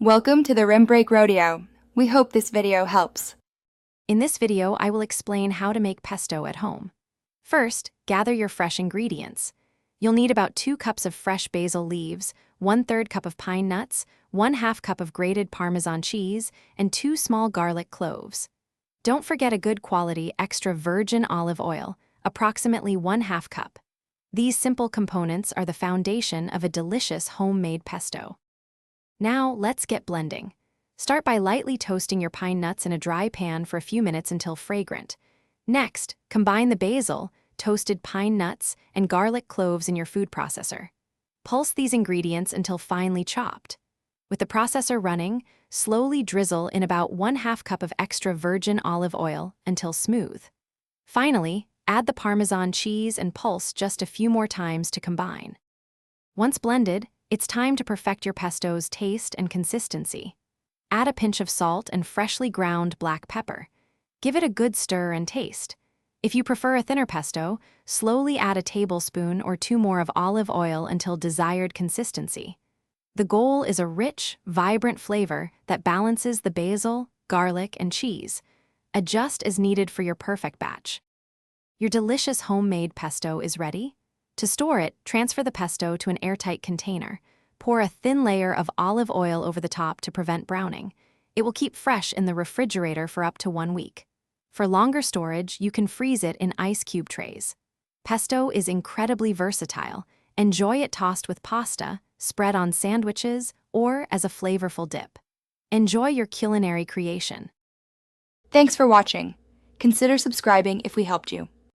Welcome to the Rim Break Rodeo. We hope this video helps. In this video, I will explain how to make pesto at home. First, gather your fresh ingredients. You'll need about 2 cups of fresh basil leaves, 1/3 cup of pine nuts, 1/2 cup of grated Parmesan cheese, and 2 small garlic cloves. Don't forget a good quality extra virgin olive oil, approximately 1/2 cup. These simple components are the foundation of a delicious homemade pesto. Now, let's get blending. Start by lightly toasting your pine nuts in a dry pan for a few minutes until fragrant. Next, combine the basil, toasted pine nuts, and garlic cloves in your food processor. Pulse these ingredients until finely chopped. With the processor running, slowly drizzle in about 1/2 cup of extra virgin olive oil until smooth. Finally, add the Parmesan cheese and pulse just a few more times to combine. Once blended, it's time to perfect your pesto's taste and consistency. Add a pinch of salt and freshly ground black pepper. Give it a good stir and taste. If you prefer a thinner pesto, slowly add a tablespoon or 2 more of olive oil until desired consistency. The goal is a rich, vibrant flavor that balances the basil, garlic, and cheese. Adjust as needed for your perfect batch. Your delicious homemade pesto is ready. To store it, transfer the pesto to an airtight container. Pour a thin layer of olive oil over the top to prevent browning. It will keep fresh in the refrigerator for up to 1 week. For longer storage, you can freeze it in ice cube trays. Pesto is incredibly versatile. Enjoy it tossed with pasta, spread on sandwiches, or as a flavorful dip. Enjoy your culinary creation. Thanks for watching. Consider subscribing if we helped you.